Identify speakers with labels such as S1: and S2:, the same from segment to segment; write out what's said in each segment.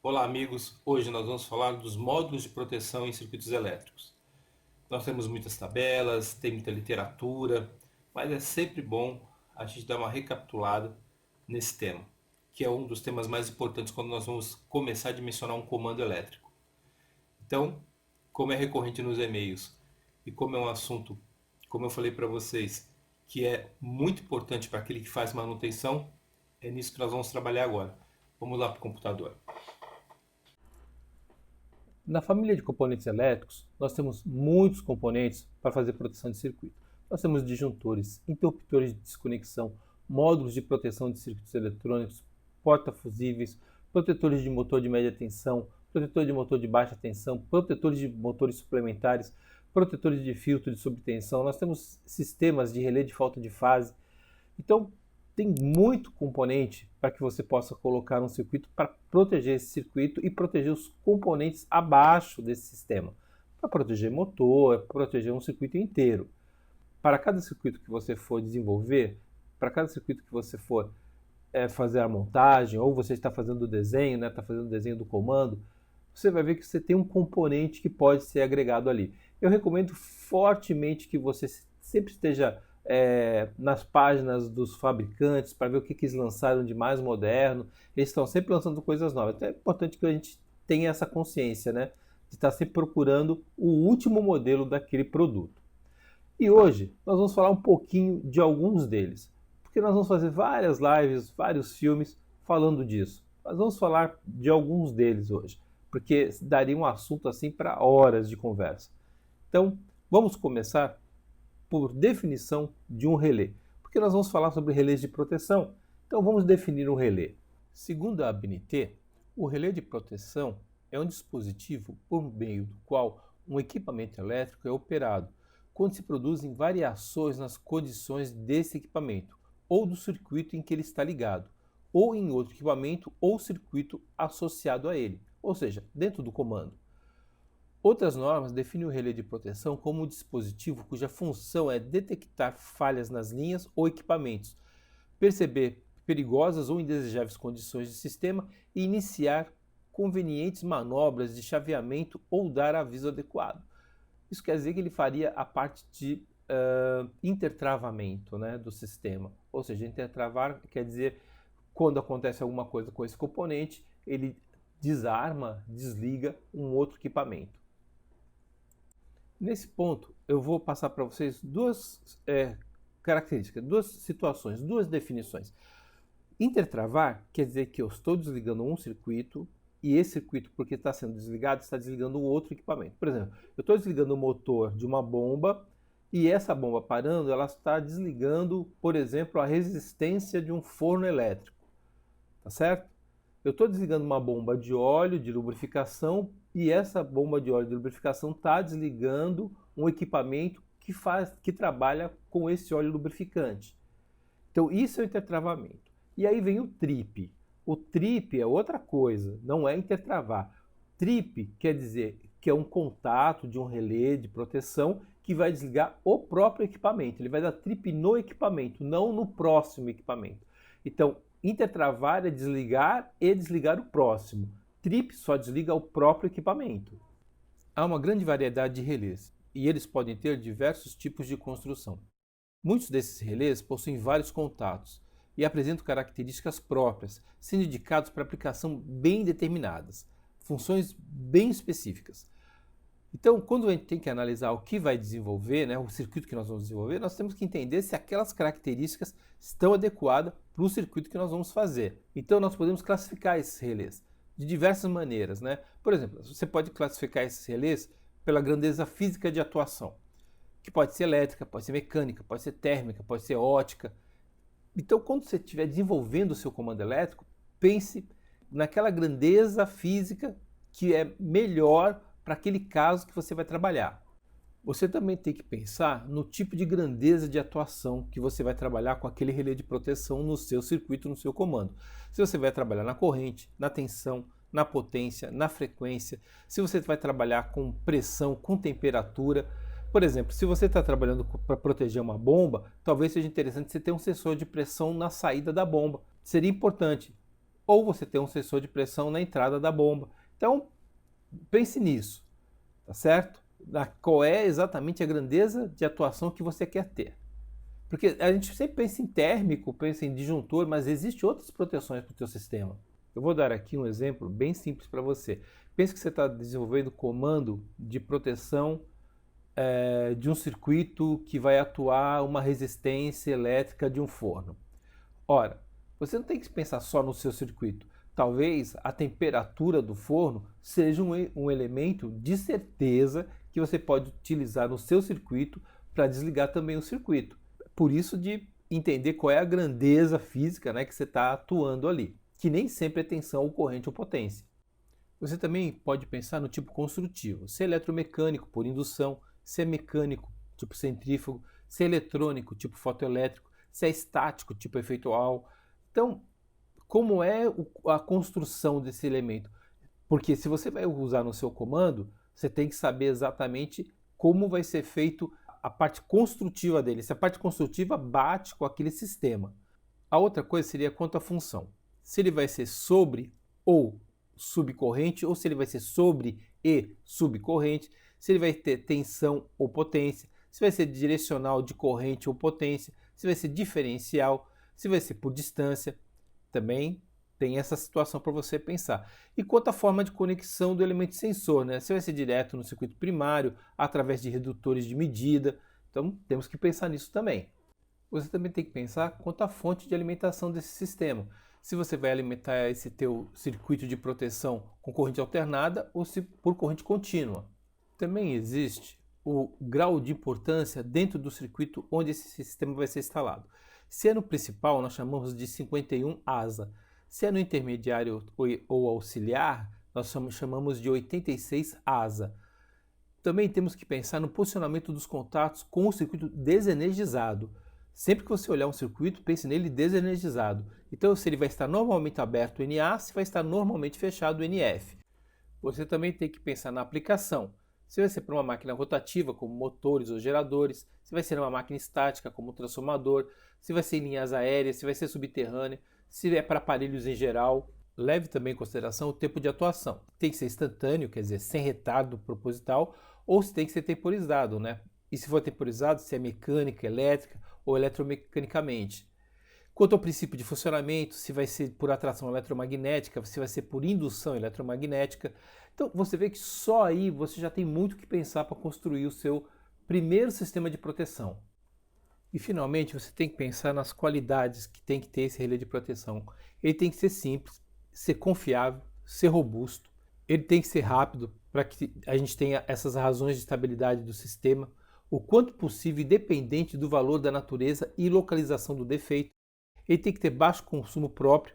S1: Olá, amigos. Hoje nós vamos falar dos módulos de proteção em circuitos elétricos. Nós temos muitas tabelas, tem muita literatura, mas é sempre bom a gente dar uma recapitulada nesse tema, que é um dos temas mais importantes quando nós vamos começar a dimensionar um comando elétrico. Então, como é recorrente nos e-mails e como é um assunto, como eu falei para vocês, que é muito importante para aquele que faz manutenção, é nisso que nós vamos trabalhar agora. Vamos lá para o computador.
S2: Na família de componentes elétricos, nós temos muitos componentes para fazer proteção de circuito. Nós temos disjuntores, interruptores de desconexão, módulos de proteção de circuitos eletrônicos, porta-fusíveis, protetores de motor de média tensão, protetor de motor de baixa tensão, protetores de motores suplementares, protetores de filtro de subtensão. Nós temos sistemas de relé de falta de fase. Então, tem muito componente para que você possa colocar um circuito para proteger esse circuito e proteger os componentes abaixo desse sistema. Para proteger motor, para proteger um circuito inteiro. Para cada circuito que você for desenvolver, para cada circuito que você for fazer a montagem, ou você está fazendo o desenho, está fazendo o desenho do comando, você vai ver que você tem um componente que pode ser agregado ali. Eu recomendo fortemente que você sempre esteja nas páginas dos fabricantes para ver o que eles lançaram de mais moderno. Eles estão sempre lançando coisas novas. Então é importante que a gente tenha essa consciência, né? De estar sempre procurando o último modelo daquele produto. E hoje nós vamos falar um pouquinho de alguns deles, porque nós vamos fazer várias lives, vários filmes falando disso. Nós vamos falar de alguns deles hoje, porque daria um assunto assim para horas de conversa. Então, vamos começar por definição de um relé, porque nós vamos falar sobre relés de proteção. Então vamos definir um relé. Segundo a ABNT, o relé de proteção é um dispositivo por meio do qual um equipamento elétrico é operado quando se produzem variações nas condições desse equipamento ou do circuito em que ele está ligado, ou em outro equipamento ou circuito associado a ele, ou seja, dentro do comando. Outras normas definem o relé de proteção como um dispositivo cuja função é detectar falhas nas linhas ou equipamentos, perceber perigosas ou indesejáveis condições de sistema e iniciar convenientes manobras de chaveamento ou dar aviso adequado. Isso quer dizer que ele faria a parte de intertravamento, né, do sistema. Ou seja, intertravar quer dizer quando acontece alguma coisa com esse componente, ele desarma, desliga um outro equipamento. Nesse ponto, eu vou passar para vocês duas características, duas situações, duas definições. Intertravar quer dizer que eu estou desligando um circuito e esse circuito, porque está sendo desligado, está desligando um outro equipamento. Por exemplo, eu estou desligando o motor de uma bomba e essa bomba parando, ela está desligando, por exemplo, a resistência de um forno elétrico. Tá certo? Eu estou desligando uma bomba de óleo de lubrificação e essa bomba de óleo de lubrificação está desligando um equipamento que trabalha com esse óleo lubrificante. Então isso é o intertravamento. E aí vem o trip. O trip é outra coisa, não é intertravar. Trip quer dizer que é um contato de um relé de proteção que vai desligar o próprio equipamento. Ele vai dar trip no equipamento, não no próximo equipamento. Então, intertravar é desligar e desligar o próximo. Trip só desliga o próprio equipamento. Há uma grande variedade de relés e eles podem ter diversos tipos de construção. Muitos desses relés possuem vários contatos e apresentam características próprias, sendo indicados para aplicação bem determinadas, funções bem específicas. Então, quando a gente tem que analisar o que vai desenvolver, né, o circuito que nós vamos desenvolver, nós temos que entender se aquelas características estão adequadas para o circuito que nós vamos fazer. Então, nós podemos classificar esses relés de diversas maneiras, né? Por exemplo, você pode classificar esses relés pela grandeza física de atuação, que pode ser elétrica, pode ser mecânica, pode ser térmica, pode ser ótica. Então, quando você estiver desenvolvendo o seu comando elétrico, pense naquela grandeza física que é melhor para aquele caso que você vai trabalhar. Você também tem que pensar no tipo de grandeza de atuação que você vai trabalhar com aquele relé de proteção no seu circuito, no seu comando. Se você vai trabalhar na corrente, na tensão, na potência, na frequência, se você vai trabalhar com pressão, com temperatura. Por exemplo, se você está trabalhando para proteger uma bomba, talvez seja interessante você ter um sensor de pressão na saída da bomba. Seria importante ou você tem um sensor de pressão na entrada da bomba. Então, pense nisso, tá certo? Qual é exatamente a grandeza de atuação que você quer ter. Porque a gente sempre pensa em térmico, pensa em disjuntor, mas existem outras proteções para o teu sistema. Eu vou dar aqui um exemplo bem simples para você. Pense que você está desenvolvendo comando de proteção de um circuito que vai atuar uma resistência elétrica de um forno. Ora, você não tem que pensar só no seu circuito. Talvez a temperatura do forno seja um elemento de certeza que você pode utilizar no seu circuito para desligar também o circuito. Por isso de entender qual é a grandeza física, né, que você está atuando ali, que nem sempre é tensão ou corrente ou potência. Você também pode pensar no tipo construtivo, se é eletromecânico por indução, se é mecânico, tipo centrífugo, se é eletrônico, tipo fotoelétrico, se é estático, tipo efeito Hall. Então, como é a construção desse elemento? Porque se você vai usar no seu comando, você tem que saber exatamente como vai ser feito a parte construtiva dele, se a parte construtiva bate com aquele sistema. A outra coisa seria quanto à função. Se ele vai ser sobre ou subcorrente, ou se ele vai ser sobre e subcorrente, se ele vai ter tensão ou potência, se vai ser direcional de corrente ou potência, se vai ser diferencial, se vai ser por distância. Também tem essa situação para você pensar. E quanto à forma de conexão do elemento sensor, né? Se vai ser direto no circuito primário, através de redutores de medida. Então temos que pensar nisso também. Você também tem que pensar quanto à fonte de alimentação desse sistema. Se você vai alimentar esse teu circuito de proteção com corrente alternada ou se por corrente contínua. Também existe o grau de importância dentro do circuito onde esse sistema vai ser instalado. Se é no principal, nós chamamos de 51 ASA. Se é no intermediário ou auxiliar, nós chamamos de 86 ASA. Também temos que pensar no posicionamento dos contatos com o circuito desenergizado. Sempre que você olhar um circuito, pense nele desenergizado. Então, se ele vai estar normalmente aberto o NA, se vai estar normalmente fechado o NF. Você também tem que pensar na aplicação. Se vai ser para uma máquina rotativa, como motores ou geradores, se vai ser uma máquina estática, como transformador, se vai ser em linhas aéreas, se vai ser subterrânea, se é para aparelhos em geral. Leve também em consideração o tempo de atuação. Tem que ser instantâneo, quer dizer, sem retardo proposital, ou se tem que ser temporizado, né? E se for temporizado, se é mecânica, elétrica ou eletromecanicamente. Quanto ao princípio de funcionamento, se vai ser por atração eletromagnética, se vai ser por indução eletromagnética. Então você vê que só aí você já tem muito que pensar para construir o seu primeiro sistema de proteção. E finalmente você tem que pensar nas qualidades que tem que ter esse relé de proteção. Ele tem que ser simples, ser confiável, ser robusto. Ele tem que ser rápido para que a gente tenha essas razões de estabilidade do sistema, o quanto possível independente do valor da natureza e localização do defeito. Ele tem que ter baixo consumo próprio,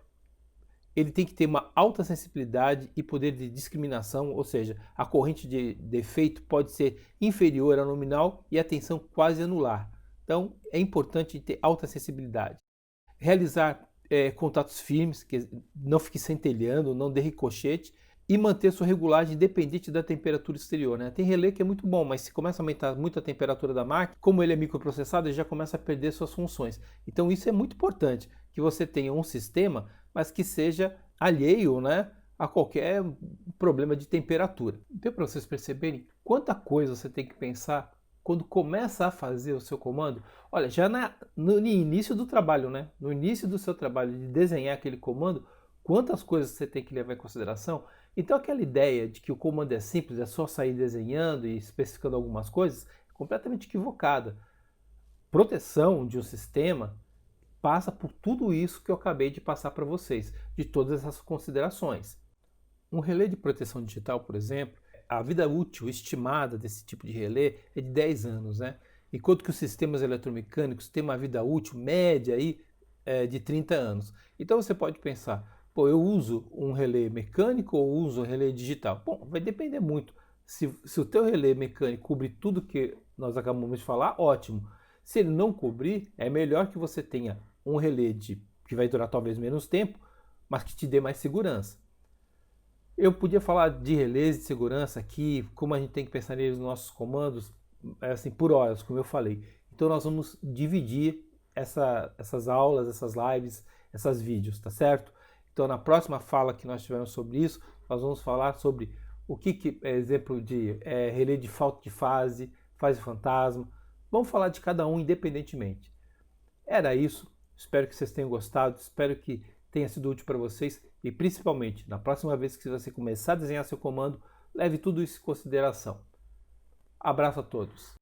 S2: ele tem que ter uma alta sensibilidade e poder de discriminação, ou seja, a corrente de defeito pode ser inferior à nominal e a tensão quase anular. Então, é importante ter alta sensibilidade. Realizar contatos firmes, que não fique centelhando, não dê ricochete, e manter sua regulagem independente da temperatura exterior, né? Tem relé que é muito bom, mas se começa a aumentar muito a temperatura da máquina, como ele é microprocessado, ele já começa a perder suas funções. Então isso é muito importante, que você tenha um sistema, mas que seja alheio, né, a qualquer problema de temperatura. Então, para vocês perceberem quanta coisa você tem que pensar quando começa a fazer o seu comando, olha, já no início do trabalho, né? No início do seu trabalho de desenhar aquele comando, quantas coisas você tem que levar em consideração. Então aquela ideia de que o comando é simples, é só sair desenhando e especificando algumas coisas, é completamente equivocada. Proteção de um sistema passa por tudo isso que eu acabei de passar para vocês, de todas essas considerações. Um relé de proteção digital, por exemplo, a vida útil estimada desse tipo de relé é de 10 anos, né? Enquanto que os sistemas eletromecânicos têm uma vida útil média aí, de 30 anos. Então você pode pensar, pô, eu uso um relé mecânico ou uso um relé digital? Bom, vai depender muito. Se o teu relé mecânico cobrir tudo que nós acabamos de falar, ótimo. Se ele não cobrir, é melhor que você tenha um relé que vai durar talvez menos tempo, mas que te dê mais segurança. Eu podia falar de relés de segurança aqui, como a gente tem que pensar neles nos nossos comandos, assim, por horas, como eu falei. Então nós vamos dividir essas aulas, essas lives, esses vídeos, tá certo? Então, na próxima fala que nós tivermos sobre isso, nós vamos falar sobre o que é exemplo de relé de falta de fase, fase fantasma. Vamos falar de cada um independentemente. Era isso. Espero que vocês tenham gostado. Espero que tenha sido útil para vocês. E principalmente, na próxima vez que você começar a desenhar seu comando, leve tudo isso em consideração. Abraço a todos.